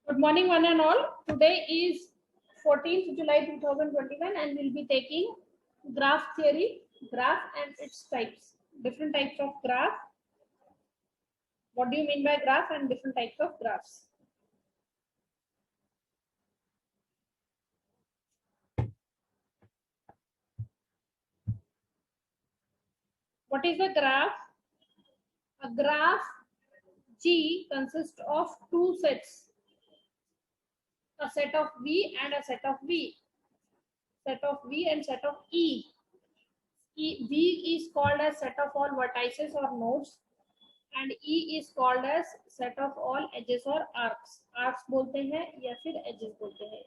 Good morning, one and all. Today is 14th July 2021, and we'll be taking graph theory, graph and its types. Different types of graph. What do you mean by graph and different types of graphs? What is a graph? A graph G consists of two sets, a set of V and a set of V. Set of V and set of E. V is called as set of all vertices or nodes, and E is called as set of all edges or arcs. Arcs बोलते हैं या फिर edges बोलते हैं.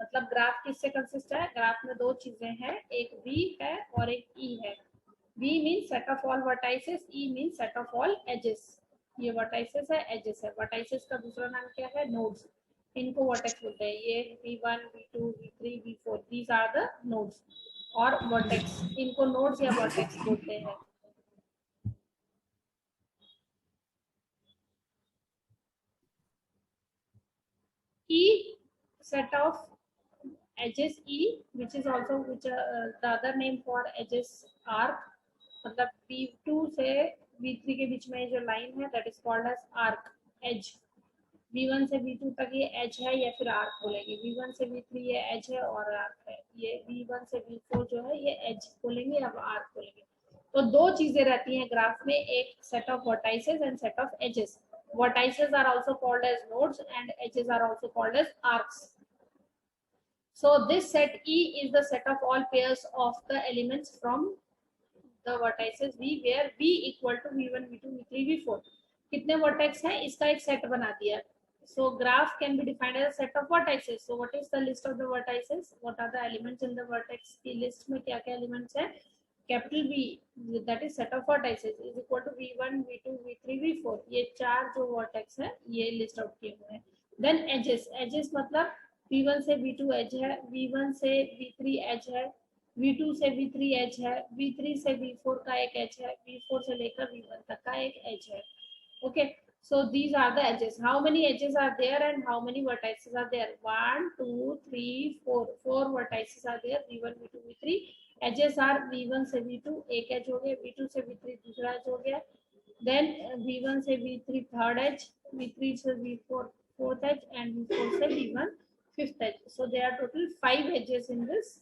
मतलब graph किससे consist है? Graph में दो चीजें हैं, एक V है और एक E है. V means set of all vertices, E means set of all edges. ये vertices है, edges है. vertices का दूसरा नाम क्या है? nodes. इनको vertex बोलते हैं. ये V1, V2, V3, V4. These are the nodes. और vertex, इनको nodes या vertex बोलते हैं. E set of edges E, which is also the other name for edges arc. मतलब V2 से V3 के बीच में जो लाइन है that is called as arc edge. V1 से V2 तक ये edge है या फिर arc बोलेंगे. V1 से V3 ये edge है और arc है. ये V1 से V4 जो है ये edge बोलेंगे या arc बोलेंगे. तो दो चीजें रहती हैं ग्राफ में, एक set of vertices and set of edges. Vertices are also called as nodes and edges are also called as arcs. So this set E is the set of all pairs of the elements from the vertices V, where V equal to V1, V2, V3, V4. कितने vertex हैं इसका एक set बना दिया. So graph can be defined as a set of vertices. So what is the list of the vertices? What are the elements in the vertex की list में क्या क्या elements हैं? Capital V, that is set of vertices, is equal to V1, V2, V3, V4. ये चार जो vertex हैं ये list out किए हुए हैं. Then edges, edges मतलब V1 से V2 edge है, V1 से V3 edge है, V2 से V3 edge है, V3 से V4 का एक edge है, V4 से लेकर V1 तक का एक edge है. Okay, so these are the edges. How many edges are there and how many vertices are there? 1, 2, 3, 4. 4 vertices are there. V1, V2, V3. Edges are V1 से V2 एक edge हो गया, V2 से V3 दूसरा edge हो गया. Then V1 से V3 third edge, V3 से V4 fourth edge, and V4 से V1 fifth edge. So there are total 5 edges in this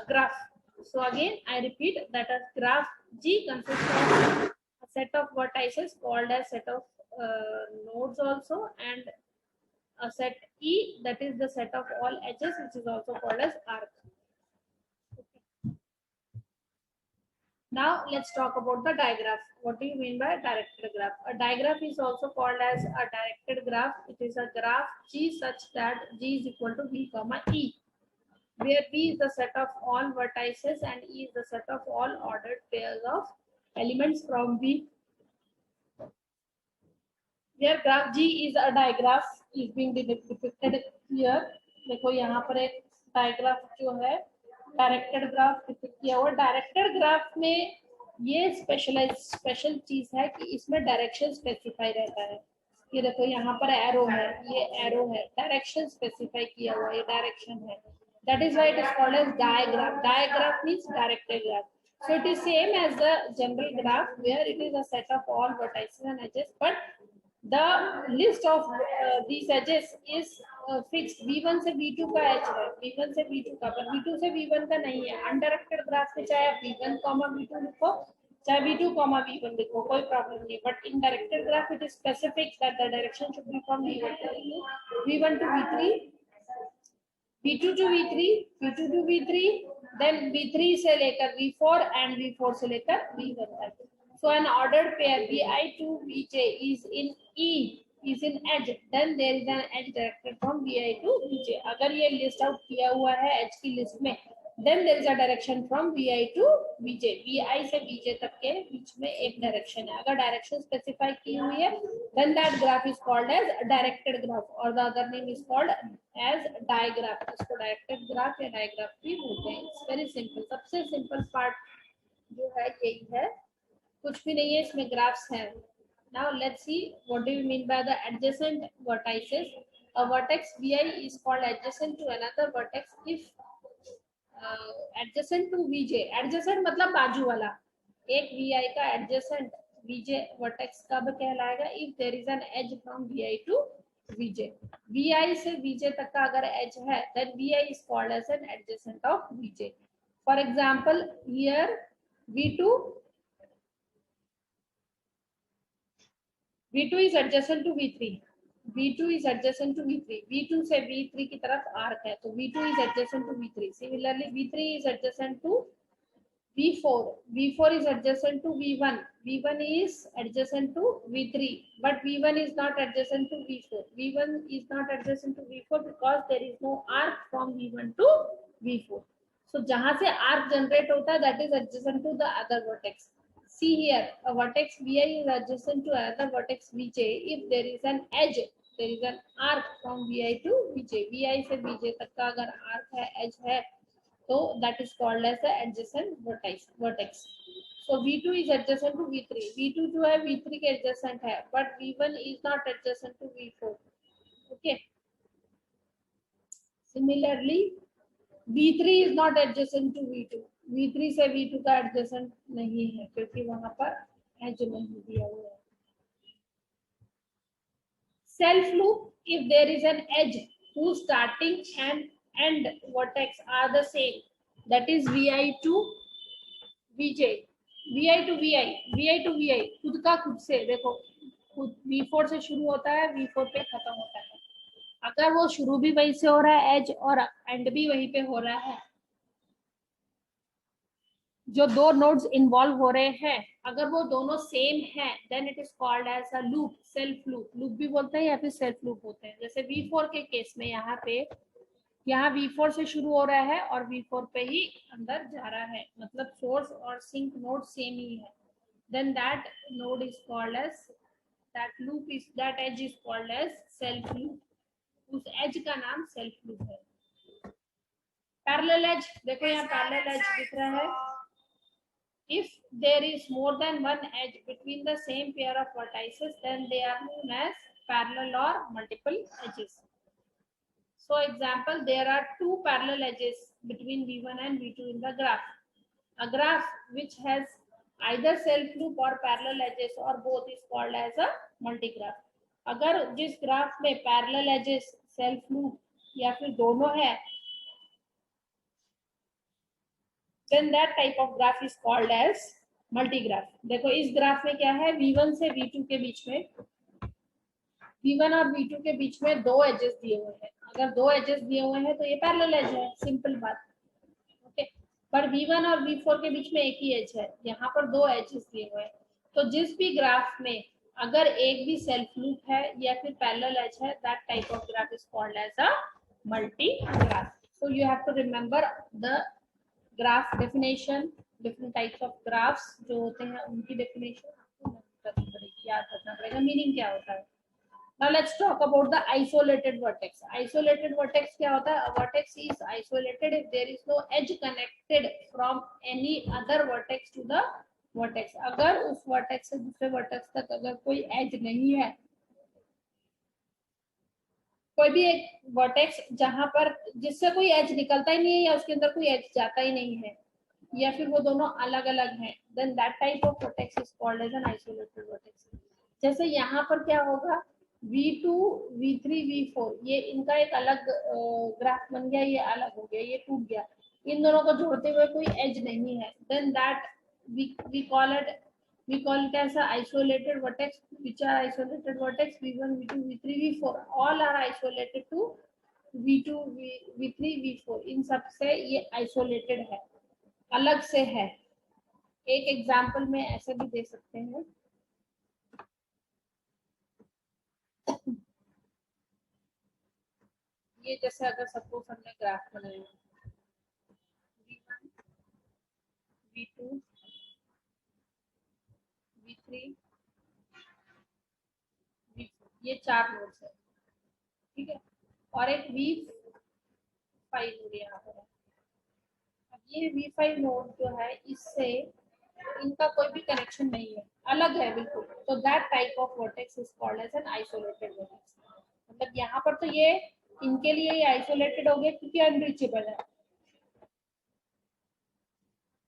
graph. So again I repeat that a graph G consists of a set of vertices called as set of nodes also, and a set E, that is the set of all edges, which is also called as arc. Okay. Now let's talk about the digraph. What do you mean by directed graph? A digraph is also called as a directed graph. It is a graph G such that G is equal to V comma E, where V is the set of all vertices and E is the set of all ordered pairs of elements from V. Where graph G is a digraph is being depicted here. देखो यहाँ पर एक digraph जो है directed graph depict किया हुआ. Directed graph में ये स्पेशल चीज है कि इसमें डायरेक्शन स्पेसिफाई रहता है. ये देखो यहाँ पर एरो है, ये एरो है, डायरेक्शन स्पेसिफाई किया हुआ, ये डायरेक्शन है. That is why it is called as digraph. Digraph means directed graph. So it is same as the general graph where it is a set of all vertices and edges, but the list of these edges is fixed. V1 से V2 का edge है, V1 से V2 का, पर V2 से V1 का नहीं है. अनडायरेक्टेड ग्राफ में चाहे आप V1, V2 लिखो, चाहे V2, V1 लिखो, कोई प्रॉब्लम नहीं. But in directed graph it is specific that the direction should be from V1 to V3, V2 to V3, V2 to V3, then V3 से लेकर V4 and V4 से लेकर V1 तक. So an ordered pair Vi to Vj is in E, is in edge. Then there is an edge directed from Vi to Vj. अगर ये list out किया हुआ है edge की list में, then there is a direction from Vi to Vj. Vi से Vj तक के बीच में एक direction है. अगर direction specify की हुई है, then that graph is called as directed graph, or the other name is called as digraph. इसको directed graph या digraph भी बोलते हैं. It's very simple. सबसे simple part जो है यही है. कुछ भी नहीं है इसमें, ग्राफ्स हैं. Now let's see what do you mean by the adjacent vertices. A vertex vi is called adjacent to another vertex if adjacent to vj. Adjacent मतलब बाजू वाला. एक vi का adjacent vj vertex कब कहलाएगा? If there is an edge from vi to vj. vi से vj तक का अगर edge है, then vi is called as an adjacent of vj. For example, here v2 V2 is adjacent to V3. V2 is adjacent to V3. V2 से V3 की तरफ arc है, तो V2 is adjacent to V3. Similarly, V3 is adjacent to V4. V4 is adjacent to V1. V1 is adjacent to V3, but V1 is not adjacent to V4. V1 is not adjacent to V4 because there is no arc from V1 to V4. So जहाँ से arc generate होता है, that is adjacent to the other vertex. See here, a vertex vi is adjacent to another vertex vj if there is an edge, there is an arc from vi to vj. Vi से vj तक का अगर arc है, edge है, तो that is called as the adjacent vertex. So v2 is adjacent to v3. v2 जो है v3 के adjacent है, but v1 is not adjacent to v4. Okay. Similarly, v3 is not adjacent to v2. v3 से v2 का adjacent नहीं है क्योंकि वहां पर edge नहीं दिया हुआ है. Self loop, if there is an edge whose starting and end vertex are the same, that is vi to vj, vi to vi, vi to vi, खुद का खुद से देखो, खुद v4 से शुरू होता है, v4 पे खत्म होता है. अगर वो शुरू भी वहीं से हो रहा है एज और एंड भी वहीं पे हो रहा है, जो दो नोड्स इन्वॉल्व हो रहे हैं, अगर वो दोनों सेम है, then it is called as a loop, self loop. Loop भी बोलते हैं या फिर सेल्फ लूप होते हैं. जैसे V4 के केस में यहाँ पे, यहाँ V4 से शुरू हो रहा है और V4 पे ही अंदर जा रहा है, मतलब सोर्स और सिंक नोड सेम ही है, then that node is called as, that loop is, that edge is called as self loop. उस एज का नाम सेल्फ लूप है. पैरेलल एज, देखो यहाँ पैरेलल एज दिख रहा है. If there is more than one edge between the same pair of vertices, then they are known as parallel or multiple edges. So example, there are two parallel edges between V1 and V2 in the graph. A graph which has either self loop or parallel edges or both is called as a multigraph. अगर जिस graph में parallel edges, self loop या फिर दोनों है, then that type of graph is called as multigraph. देखो इस graph में क्या है, V1 से V2 के बीच में, V1 और V2 के बीच में दो एजेस दिए हुए हैं. अगर दो एजेस दिए हुए हैं तो ये पैरेलल एज है, सिंपल बात. ओके. पर V1 और V4 के बीच में एक ही एज है, यहाँ पर दो एजेस दिए हुए हैं. तो जिस भी ग्राफ में अगर एक भी सेल्फ लूप है या फिर पैरेलल एज है, that type of graph is called as a multigraph. So you have to remember the graph definition, different types of graphs जो होते हैं उनकी definition आपको करनी पड़ेगी, याद रखना पड़ेगा मीनिंग क्या होता है. Now let's talk about the isolated vertex. Isolated vertex क्या होता है? A vertex is isolated if there is no edge connected from any other vertex to the vertex. अगर उस vertex से दूसरे vertex तक अगर कोई edge नहीं है, कोई भी एक वर्टेक्स जहां पर जिससे कोई एज निकलता ही नहीं है या उसके अंदर कोई एज जाता ही नहीं है, या फिर वो दोनों अलग अलग हैं, then that type of vertex is called as an isolated vertex. जैसे यहाँ पर क्या होगा, V2, V3, V4 ये इनका एक अलग ग्राफ बन गया, ये अलग हो गया, ये टूट गया, इन दोनों को जोड़ते हुए कोई एज नहीं है, then that we call it as a isolated vertex. Which are isolated vertex? V1, V2, V3, V4 all are isolated to V2, V3, V4. इन सब से ये isolated है, अलग से है. एक एग्जाम्पल में ऐसा भी दे सकते हैं. ये जैसे अगर सपोज हमने ग्राफ बनाया V1, V2, V3, V4, ये चार नोड्स है, ठीक है, और एक V5 नोड यहाँ पर है. अब ये V5 नोड जो है, इससे इनका कोई भी कनेक्शन नहीं है, अलग है बिल्कुल, तो that type of vertex is called as an isolated vertex. मतलब यहाँ पर तो ये इनके लिए ये आइसोलेटेड हो गया क्योंकि अनरीचेबल है,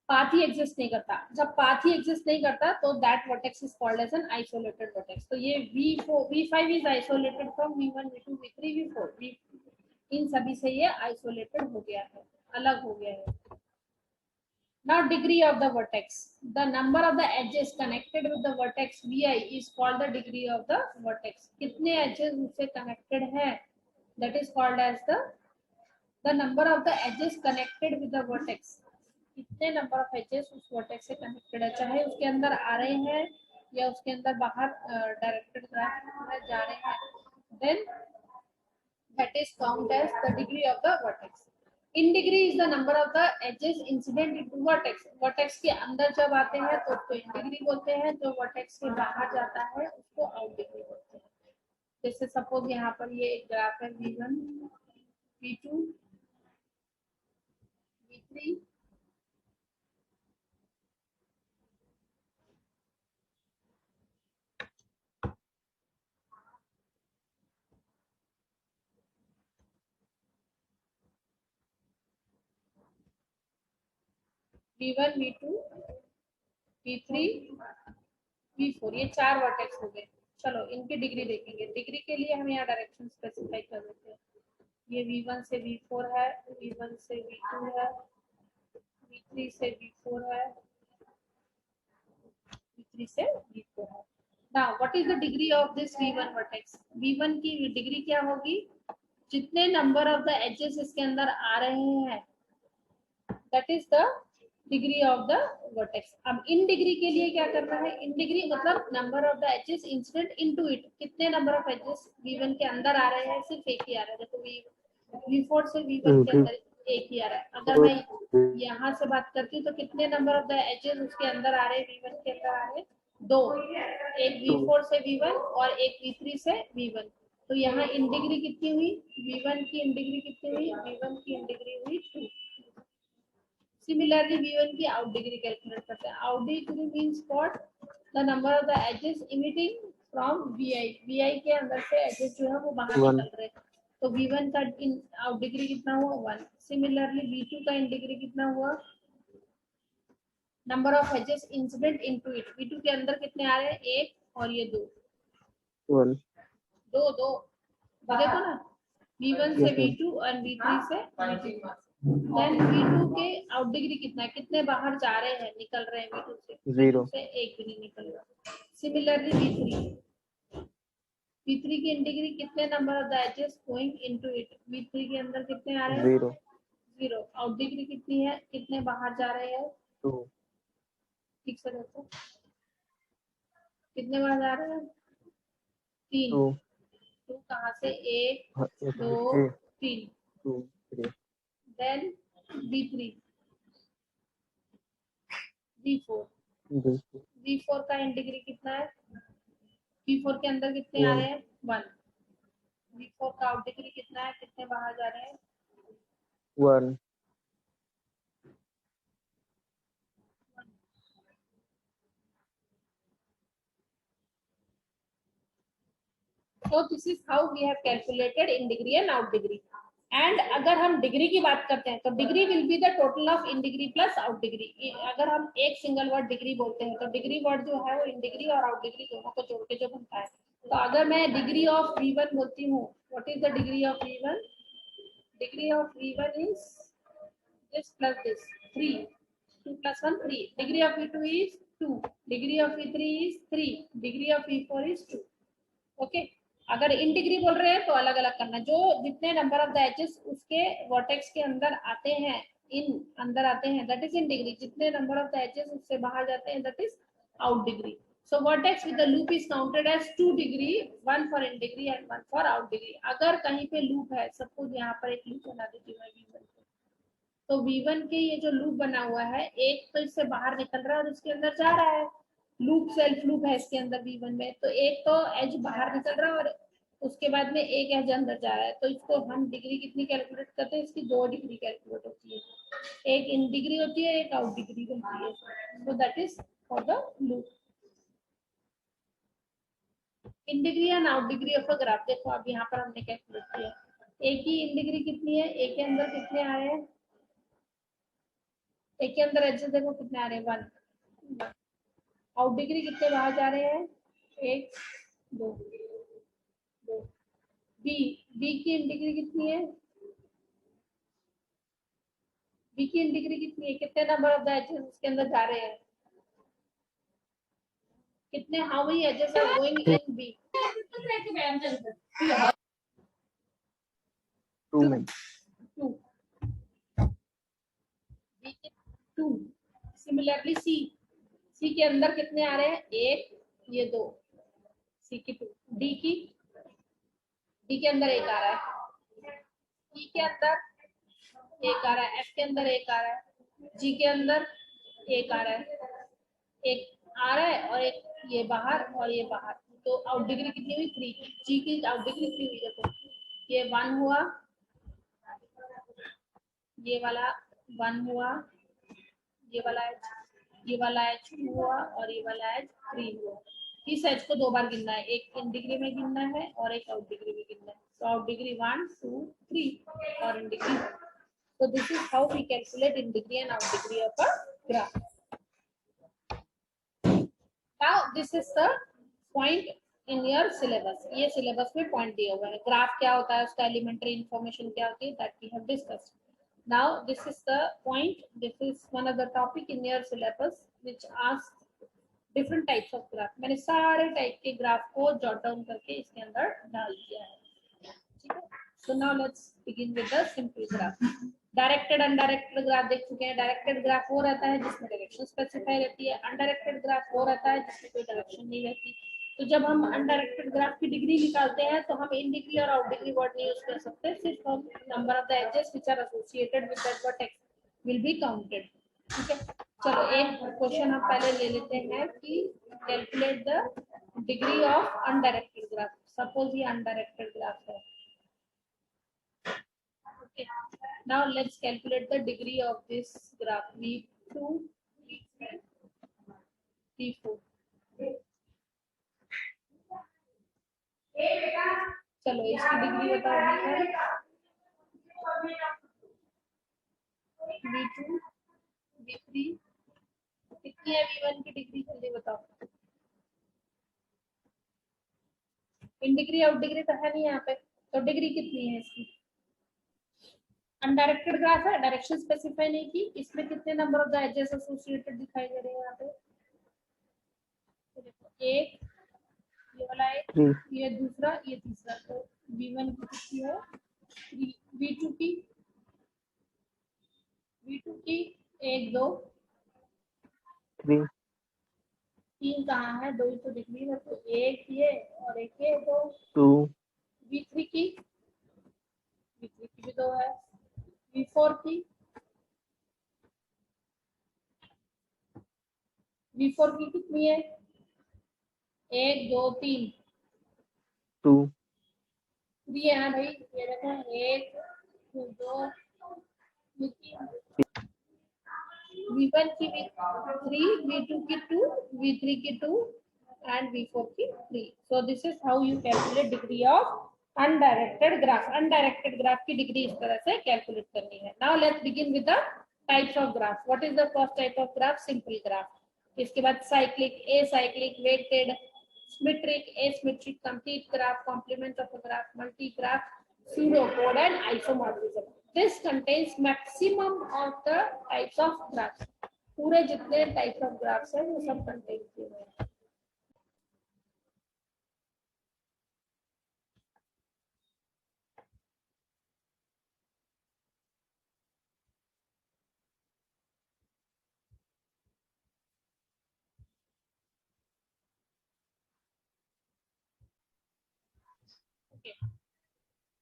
पाथ ही एग्जिस्ट नहीं करता। जब पाथ ही एग्जिस्ट नहीं करता तो that vertex is called as an isolated vertex. तो ये V5 is isolated from V1 V2 V3 V4, इन सभी से ये आइसोलेटेड हो गया है, अलग हो गया है। Now degree of the vertex, the number of the edges connected with the vertex Vi is called the degree of the vertex। कितने edges उससे connected है, that is called as the number of the edges connected with the vertex। कितने number of edges उस vertex से connected है, चाहे उसके अंदर आ रहे हैं या उसके अंदर बाहर डायरेक्टेड जा रहे हैं, then that is count as the degree of the vertex. In degree is the number of the edges incident into vertex. Vertex के अंदर जब आते हैं तो उसको इन डिग्री बोलते हैं, जो वर्टेक्स के बाहर जाता है उसको आउट डिग्री बोलते हैं। जैसे सपोज यहाँ पर ये एक ग्राफ है V1 V2 V3 V1 V2 V3 V4, ये 4 वर्टेक्स हो गए। चलो इनकी डिग्री देखेंगे। डिग्री के लिए हम यहाँ डायरेक्शन स्पेसिफाई कर देते हैं। ये V1 से V4 है, V1 से V2 है, V3 से V4 है, V3 से V4 है। Now what is the degree of this V1 vertex? V1 की डिग्री क्या होगी, जितने नंबर ऑफ द एजेस इसके अंदर आ रहे हैं, that is the degree of the vertex. अब इन डिग्री के लिए क्या करना है, इन डिग्री मतलब number of the edges incident into it, कितने नंबर ऑफ एजेस V1 के अंदर आ रहे हैं, सिर्फ एक ही आ रहा है। देखो V4 से V1 के अंदर एक ही आ रहा है। अगर मैं यहाँ से बात करती हूँ तो कितने नंबर ऑफ द एजेस उसके अंदर आ रहे हैं, V1 के अंदर आ रहे हैं 2, एक V4 से V1 और एक V3 से V1। तो यहाँ इन डिग्री कितनी हुई, V1 की इन डिग्री कितनी हुई, V1 की इन डिग्री हुई 2। Similarly, V1 की आउट डिग्री कैलकुलेट करते हैं। Out degree means what, the number of the edges emitting from Vi। Vi के अंदर से एजेस जो है वो बाहर निकल रहे हैं, तो V1 का इन आउट डिग्री कितना हुआ 1। सिमिलरली V2 का इन डिग्री कितना हुआ, number of edges incident into it. V2 के अंदर कितने आ रहे हैं, 1 और ये 2 2 देखो ना, V1 से V2 और V3 से V2। देन V2 के आउट डिग्री कितना है, कितने बाहर जा रहे हैं, निकल रहे हैं V2 से, 0 से एक भी नहीं निकल रहा। सिमिलरली V3 की डिग्री कितने number of the edges going into it, V3 के अंदर कितने आ रहे हैं 0। आउट डिग्री कितनी है, कितने बाहर जा रहे हैं 2। ठीक से देखो, कितने बाहर जा रहे हैं 3। तो कहाँ से 1 2 3। देन V3 V4 का इन डिग्री कितना है, V4 के अंदर कितने आ रहे हैं 1। V4 का आउट डिग्री कितना है, कितने बाहर जा रहे हैं 1। So this is how we have calculated in degree and out degree। And अगर हम डिग्री की बात करते हैं तो degree will be the total of in degree plus out degree. अगर हम एक सिंगल वर्ड डिग्री बोलते हैं तो डिग्री वर्ड जो है वो इन डिग्री और आउट डिग्री दोनों को जोड़ के जो बनता है। तो अगर मैं डिग्री ऑफ V1 बोलती हूँ, what is the degree of V1, degree of V1 is this plus this 3, 2 plus 1 3। Degree of V2 is 2, degree of V3 is 3, degree of V4 is 2। Okay, अगर इन डिग्री बोल रहे हैं तो अलग अलग करना, जो जितने नंबर ऑफ द एजेस उसके वर्टेक्स के अंदर आते हैं, इन अंदर आते हैं, दैट इज इन डिग्री। जितने नंबर ऑफ द एजेस उससे बाहर जाते हैं, that is out degree. So vertex with the loop is counted as 2 degree, 1 for in degree and 1 for out degree. अगर कहीं पे लूप है, सपोज यहाँ पर एक लूप बना देती हूँ V1 तो V1 के ये जो लूप बना हुआ है, एक तो इससे बाहर निकल रहा है और उसके अंदर जा रहा है, लूप सेल्फ लूप है इसके अंदर V1 में, तो एक तो एज बाहर निकल रहा है और उसके बाद में एक एज अंदर जा रहा है, तो इसको हम डिग्री कितनी कैलकुलेट करते हैं, इसकी 2 डिग्री कैलकुलेट होती है, एक इन डिग्री होती है, एक आउट डिग्री होती है। So that is for the loop. In degree and out degree of a graph, देखो अब यहाँ पर हमने कैलकुलेट किया, एक की इन डिग्री कितनी है, एक के अंदर कितने आ रहे हैं, एक के अंदर एजेस देखो कितने आ रहे हैं, 1। आउट डिग्री कितने बाहर जा रहे हैं, 1 2 2। बी, बी की इन डिग्री कितनी है, बी की इन डिग्री कितनी है, कितने नंबर ऑफ द एजेस उसके अंदर जा रहे हैं, कितने, how many edges are going in B, 2 में 2, बी के 2। सिमिलरली सी, सी के अंदर कितने आ रहे हैं, 1 ये 2, सी की 2। डी की, डी के अंदर 1 आ रहा है, ई के अंदर 1 आ रहा है, एफ के अंदर 1 आ रहा है, जी के अंदर 1 आ रहा है, एक आ रहा है और एक ये बाहर और ये बाहर, तो आउट डिग्री कितनी हुई, 3। जी की आउट डिग्री कितनी हुई, देखो ये 1 हुआ, ये वाला 1 हुआ, ये वाला एच, ये वाला एच 2 हुआ और ये वाला एच 3 हुआ। इस एच को 2 बार गिनना है, एक इन डिग्री में गिनना है और एक आउट डिग्री में गिनना है। तो आउट डिग्री 1 2 3 और in degree 1। So this is how we calculate in degree and out degree of a graph. Now this is the point in your syllabus. ये syllabus में point दिया हुआ है, graph क्या होता है, उसका elementary information क्या होती है, that we have discussed. Now this is the point, this is one of the topic in your syllabus which asks different types of graph. मैंने सारे type के graph को jot down करके इसके अंदर डाल दिया है, ठीक है। So now let's begin with the simple graph. Directed undirected graph देख चुके हैं। डायरेक्टेड ग्राफ वो रहता है जिसमें डायरेक्शन स्पेसिफाई रहती है, अनडायरेक्टेड ग्राफ वो रहता है जिसमें कोई डायरेक्शन नहीं रहती। तो जब हम अनडायरेक्टेड ग्राफ की डिग्री निकालते हैं तो हम इन डिग्री और आउट डिग्री वर्ड नहीं यूज कर सकते, सिर्फ हम number of the edges which are associated with that vertex will be counted, ठीक है। चलो एक क्वेश्चन हम पहले ले लेते हैं कि calculate the degree of undirected graph. Suppose ये अनडायरेक्टेड ग्राफ है, okay. Now let's calculate the degree of this graph, V2 V3 V4। चलो इसकी डिग्री बताओ, V2 V3 कितनी है, V1 की डिग्री जल्दी बताओ। इन डिग्री आउट डिग्री तो है नहीं यहाँ पे, तो डिग्री कितनी है इसकी। अनडायरेक्टेड ग्राफ है, डायरेक्शन स्पेसिफाई नहीं की, इसमें कितने number of the edges associated दिखाई दे रहे हैं यहाँ पे, एक, ये वाला एक, ये दूसरा, ये तीसरा। तो V1 की कितनी है, 3। V2 की, V2 की 1 2 3 3 कहाँ है, 2 तो दिख नहीं है, तो एक ये और एक ये 2 2 V3 की, V3 की भी 2 है। V4 की, V4 की कितनी है, 1 2 3 2 3 है भाई, ये देखो 1 2 3। V1 की 3, V2 की 2, V3 की 2 and V4 की 3. So this is how you calculate degree of undirected graph. Undirected graph की डिग्री इस तरह से कैलकुलेट करनी है। Now let's begin with the types of graph. What is the first type of graph? Simple graph. इसके बाद cyclic, acyclic, weighted, symmetric, asymmetric, complete graph, complement of a graph, multi graph, pseudocode and isomorphism. This contains maximum of the types of graphs. पूरे जितने types of graphs हैं वो सब contain किए हुए हैं।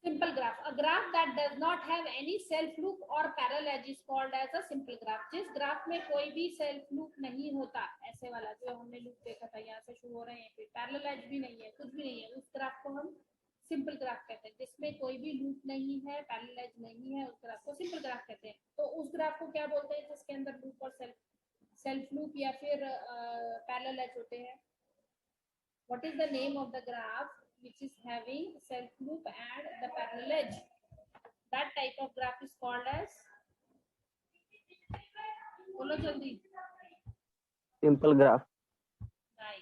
Simple graph, a graph that does not have any self loop or parallel edge is called as a simple graph. जिस graph में कोई भी सेल्फ लूप नहीं होता, ऐसे वाला जो हमने लूप देखा था, यहाँ से शुरू हो रहे हैं, फिर पैरेलल एज भी नहीं है, कुछ भी नहीं है, उस ग्राफ को हम सिंपल ग्राफ कहते हैं, जिसमें कोई भी लूप नहीं है, पैरेलल एज नहीं है, उस ग्राफ को सिंपल ग्राफ कहते हैं। तो उस ग्राफ को क्या बोलते हैं जिसके अंदर लूप और सेल्फ लूप या फिर पैरेलल एज होते हैं? What is the name of the graph which is having self loop and the parallel edge? That type of graph is called as, बोलो जल्दी। Simple graph. नहीं,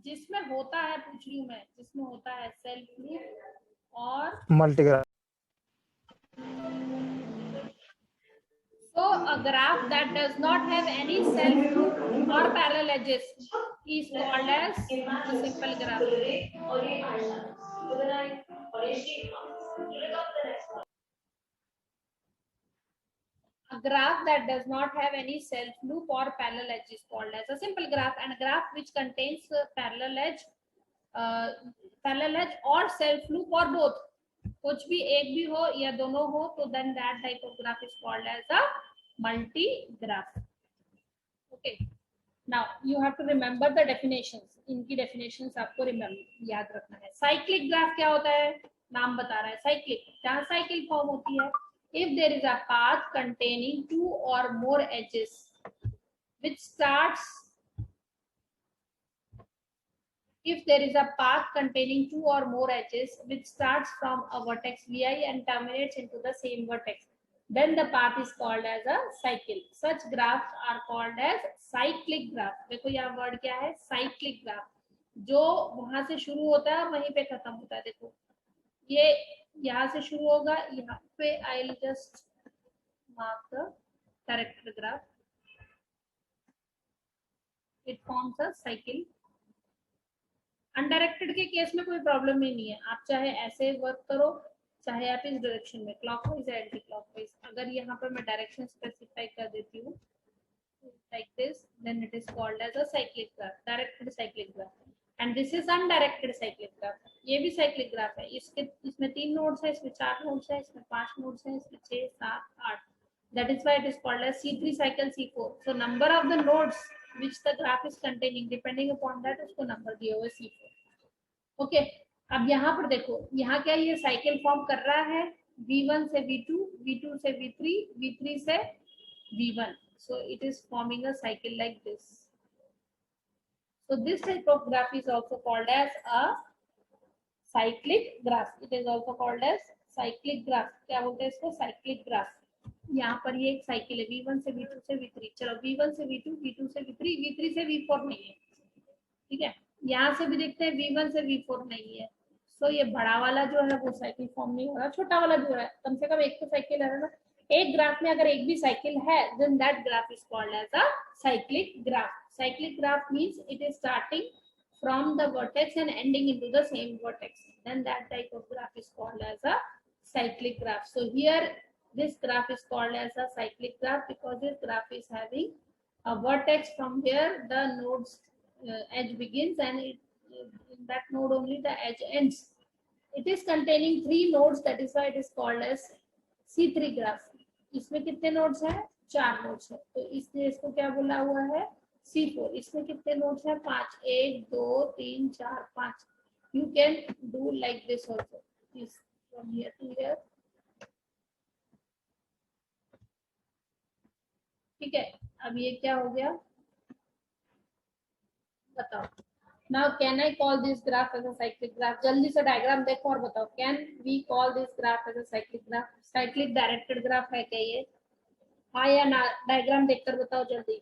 जिसमें होता है, पूछ रही हूँ मैं, जिसमें होता है सेल्फ लूप और मल्टीग्राफ। So a graph that does not have any self loop or parallel edges is called as a simple graph. A graph that does not have any self loop or parallel edge is called as a simple graph, and a graph which contains parallel edge or self loop or both, कुछ भी एक भी हो या दोनों हो, तो then that type of graph is called as a multi graph. Okay, now you have to remember the definitions. इनकी definitions आपको याद रखना है। साइक्लिक ग्राफ क्या होता है? नाम बता रहा है साइक्लिक, जहाँ साइकिल फॉर्म होती है। If there is a path containing two or more edges which starts from a vertex vi and terminates into the same vertex, then the path is called as a cycle. Such graphs are called as cyclic graph. देखो यहाँ word क्या है? cyclic graph, जो वहां से शुरू होता है वहीं पे खत्म होता है। देखो ये यहाँ से शुरू होगा, यहाँ पे I will just mark the directed graph, it forms a cycle. Undirected के केस में कोई प्रॉब्लम ही नहीं है, आप चाहे ऐसे वर्क करो, चाहे आप इस डायरेक्शन में क्लॉकवाइज या एंटी क्लॉकवाइज। अगर यहाँ पर मैं डायरेक्शन स्पेसिफाई कर देती हूँ like this, then it is called as a cyclic graph, directed cyclic graph. And this is undirected cyclic graph. ये भी cyclic graph है। इसमें 3 नोड्स है, इसमें 4 नोड्स है, इसमें 5 नोड्स है, इसमें 6, 7, 8. That is why it is called as C3 cycle, C4. So number of the nodes which the graph is containing, depending upon that उसको नंबर दिया हुआ है C4. Okay, अब यहाँ पर देखो, यहाँ क्या ये साइकिल फॉर्म कर रहा है? V1 से V2, V2 से V3, V3 से V1. So it is forming a cycle like this. So this type of graph is also called as a cyclic graph. It is also called as cyclic graph. क्या बोलते हैं इसको? cyclic graph. यहाँ पर ये एक cycle है, V1 से V2 से V3. चलो V1 से V2, V2 से V3, V3 से V4 नहीं है, ठीक है। यहाँ से भी देखते हैं V1 से V4 नहीं है। So ये बड़ा वाला जो है वो साइकिल फॉर्म नहीं हो रहा, छोटा वाला जो है कम से कम एक तो साइकिल है ना। एक ग्राफ में अगर एक भी साइकिल है, then that graph is called as a cyclic graph. Cyclic graph means it is starting from the vertex and ending into the same vertex. Then that type of graph is called as a cyclic graph. So here this graph is called as a cyclic graph because this graph is having a vertex from where the node's edge begins and in that node only the edge ends. It is containing 3 nodes, that is why it is called as C3 graph. इसमें कितने nodes हैं? 4 nodes हैं, तो इसलिए इसको क्या बोला हुआ है? C4. इसमें कितने नोड्स हैं? 5. 1 2 3 4 5. You can do like this also. This from here to here. ठीक है, अब ये क्या हो गया बताओ। Now can I call this graph as a cyclic graph? जल्दी से डायग्राम देखो और बताओ, can we call this graph as a cyclic graph? cyclic directed graph है क्या ये? हाँ या ना? डायग्राम देखकर बताओ जल्दी।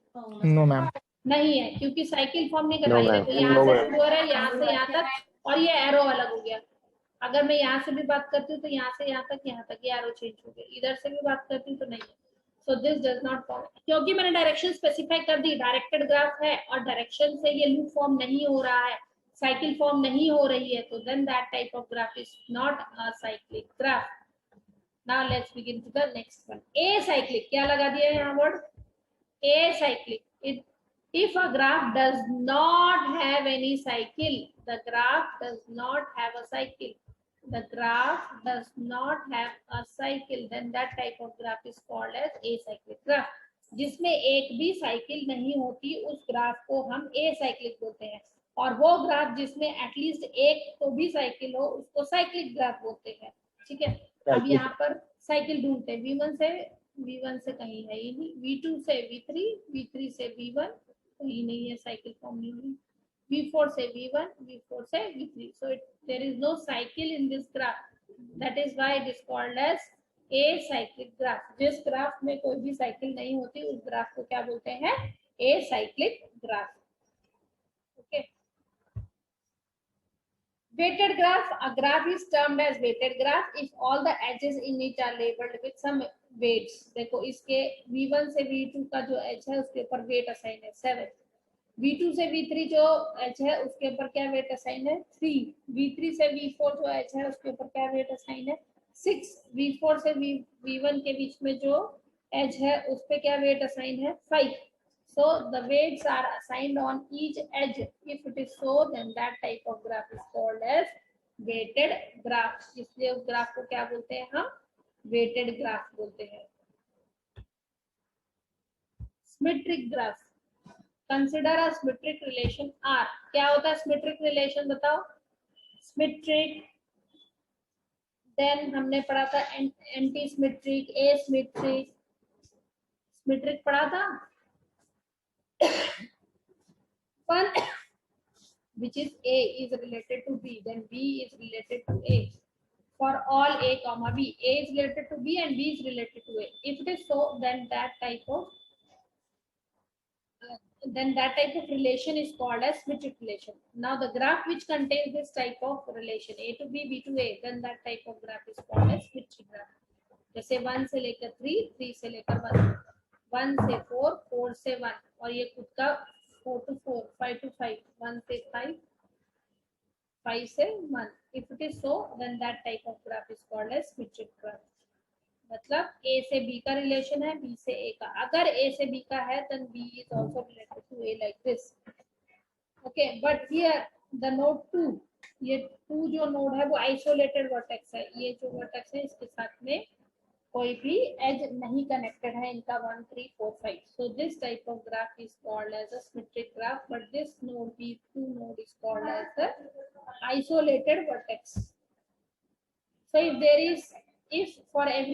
नो मैम, नहीं है, क्योंकि साइकिल फॉर्म नहीं कर No, रही है। ma'am. तो यहाँ से शुरू हो रहा है, यहाँ से यहाँ तक, और ये एरो अलग हो गया। अगर मैं यहाँ से भी बात करती हूँ तो यहाँ से यहाँ तक ये एरो चेंज हो गया। इधर से भी बात करती हूँ तो नहीं है। So this does not form, क्योंकि मैंने डायरेक्शन स्पेसिफाई कर दी। डायरेक्टेड ग्राफ है और डायरेक्शन से ये लूप फॉर्म नहीं हो रहा है, साइकिल फॉर्म नहीं हो रही है, तो then that type of graph is not a cyclic graph. Now let's begin to the next one. Acyclic, क्या लगा दिया है यहाँ word? Acyclic, if a graph does not have any cycle, the graph does not have a cycle, the graph does not have a cycle, then that type of graph is called as acyclic graph. जिसमें एक भी cycle नहीं होती उस graph को हम acyclic बोलते हैं। और वो ग्राफ जिसमें एटलीस्ट एक तो भी साइकिल हो उसको साइक्लिक ग्राफ बोलते हैं। ठीक है, अब Cyclic. यहाँ पर साइकिल ढूंढते हैं। V1 से कहीं है ही नहीं, V2 से V3, V3 से V1 कहीं नहीं है, साइकिल फॉर्म नहीं हुई। V4 से V1, V4 से V3, so there is no cycle in this graph. That is why it is called as acyclic graph. जिस ग्राफ में कोई भी साइकिल नहीं होती उस ग्राफ को क्या बोलते हैं? acyclic graph. Okay. Weighted graph. A graph is termed as weighted graph if all the edges in it are labeled with some weights. देखो इसके V1 से V2 का जो एज है उसके ऊपर वेट असाइन है 7, V2 से V3 जो एज है उसके ऊपर क्या वेट असाइन है 3, V3 से V4 जो एज है उसके ऊपर क्या वेट असाइन है 6, V4 से V1 के बीच में जो एज है उस पे क्या वेट असाइन है 5. So the weights are assigned on each edge. If it is so, then that type of graph is called as weighted graph. इसलिए उस ग्राफ को क्या बोलते हैं हम? weighted graph बोलते हैं. Symmetric graph. Consider a symmetric relation R. क्या होता है symmetric relation बताओ? Symmetric. Then हमने पढ़ा था anti symmetric, asymmetric. Symmetric पढ़ा था. One which is A is related to B, then B is related to A. For all A comma B, A is related to B and B is related to A. If it is so, then that type of relation is called as symmetric relation. Now the graph which contains this type of relation A to B, B to A, then that type of graph is called as symmetric graph. जैसे 1 से लेकर 3, 3 से लेकर 1, 1 से 4, 4 से 1, और ये खुद का 4 to 4, 5 to 5, 1 से 5, 5 से 1. If it is so, then that type of graph is called as symmetric graph. मतलब A से B का रिलेशन है, B से A का. अगर A से B का है, then B is also related to A like this. Okay, but here the node 2, ये 2 जो नोड है वो आइसोलेटेड वर्टेक्स है. ये जो वर्टेक्स है इसके साथ में कोई भी एज नहीं कनेक्टेड है इनका 1, 3, 4, 5. So this type of graph is called as a symmetric graph, but this node B2 node is called as the isolated vertex. So if for every